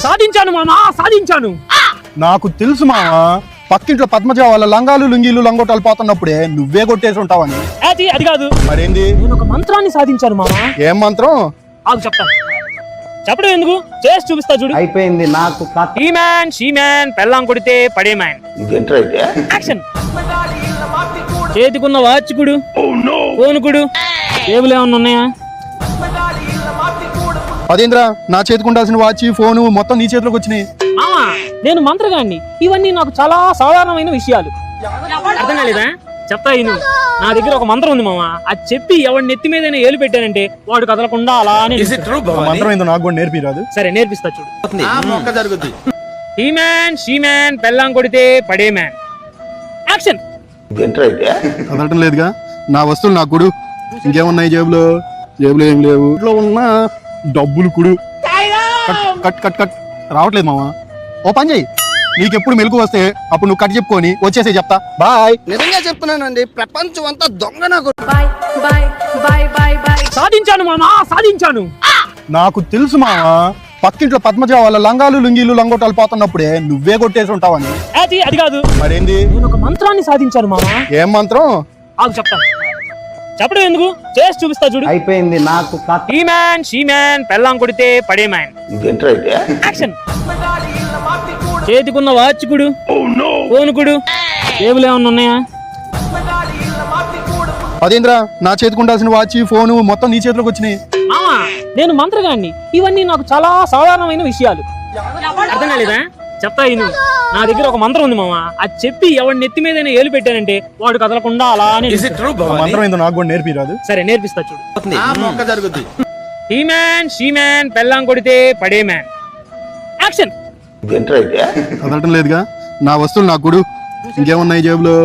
సాధించాను మామా, సాధించాను. నాకు తెలుసు మావా, పక్కింట్లో పద్మజ వాళ్ళ లంగాలు లుంగీలు లంగోటాలు పోతున్నప్పుడే నువ్వే కొట్టేసి ఉంటావని. అది కాదు, మరేంది? నేను ఒక మంత్రాన్ని సాధించాను మామా. ఏం మంత్రం? ఆగు చెప్తాను. చెప్పడం ఎందుకు, చేసి చూపిస్తా చూడు. అయిపోయింది నాకు ఈ మ్యాన్ షీ మ్యాన్ పెళ్ళాం కొడితే పడే మ్యాన్. యాక్షన్. చేతికున్న వాచ్ కుడు, ఫోన్ కుడు, టేబుల్ ఏమన్నా ఉన్నాయా? అదేంద్రా, నా చేతికి ఉండాల్సిన వాచి ఫోను మొత్తం నీ చేతిలోకి వచ్చినాయి. మామా, నేను మంత్రగాన్ని, ఇవన్నీ నాకు చాలా సాధారణమైన విషయాలు. అర్థం కాలేదా? చెప్తా ఇను. నా దగ్గర ఒక మంత్రం ఉంది మామా, అది చెప్పి ఎవరి నెత్తి మీద ఏలు పెట్టానంటే వాడు కదలకుండా అలానే. మంత్రం ఏందో నాకు కూడా నేర్పిరాదు? సరే నేర్పిస్తా చూడు. ఈ మ్యాన్ షీ మ్యాన్ పెళ్ళాం కొడితే పడే మ్యాన్. యాక్షన్. కదలటం లేదుగా, నా వస్తువులు నాకు కుడు. ఇంకేమున్నాయి జేబులో? జేబులో ఏం లేవు. ఇంట్లో ఉన్న డబ్బులు కుడు. కట్ కట్ కట్ రావట్లేదు మామా. ఓ పని చెయ్యి, నీకెప్పుడు మెలకు వస్తే అప్పుడు నువ్వు కట్ చెప్పుకొని వచ్చేసే చెప్తా. బాయ్. నిజంగా చెప్తున్నానండి, ప్రపంచం అంతా దొంగ నాకు. సాధించాను మామా, సాధించాను. నాకు తెలుసు మావా, పక్కింట్లో పద్మజ వాళ్ళ లంగాలు లుంగీలు లంగోటాలు పోతున్నప్పుడే నువ్వే కొట్టేసి ఉంటావని. అది కాదు, మరేంది? నేను ఒక మంత్రాన్ని సాధించాను మామా. ఏం మంత్రం? ఆగు చెప్తాను. చెప్పడం ఎందుకు, చేసి చూపిస్తా చూడు. అయిపోయింది నాకు ఈ మ్యాన్ షీ మ్యాన్ పెళ్ళాం కొడితే పడే మ్యాన్. యాక్షన్. చేతికున్న వాచ్ కుడు, ఫోన్ కుడు, టేబుల్ ఏమన్నా ఉన్నాయా? అదేంద్రా, నా చేతికి ఉండాల్సిన వాచి ఫోను మొత్తం నీ చేతిలోకి వచ్చినాయి. మామా, నేను మంత్రగాన్ని, ఇవన్నీ నాకు చాలా సాధారణమైన విషయాలు. అర్థం కాలేదా? చెప్తా ఇను. నా దగ్గర ఒక మంత్రం ఉంది మామా, అది చెప్పి ఎవరి నెత్తి మీద ఏలు పెట్టానంటే వాడు కదలకుండా అలానే. మంత్రం ఏందో నాకు కూడా నేర్పిరాదు? సరే నేర్పిస్తా చూడు. ఈ మ్యాన్ షీ మ్యాన్ పెళ్ళాం కొడితే పడే మ్యాన్. యాక్షన్. కదలటం లేదుగా, నా వస్తువులు నాకు కుడు. ఇంకేమున్నాయి జేబులో?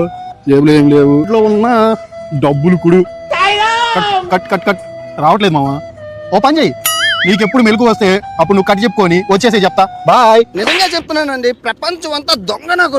జేబులో ఏం లేవు. ఇంట్లో ఉన్న డబ్బులు కుడు. కట్ కట్ కట్ రావట్లేదు మామా. ఓ పని చెయ్యి, నీకెప్పుడు మెలకు వస్తే అప్పుడు నువ్వు కట్ చెప్పుకొని వచ్చేసే చెప్తా. బాయ్. నిజంగా చెప్తున్నానండి, ప్రపంచం అంతా దొంగ నాకు.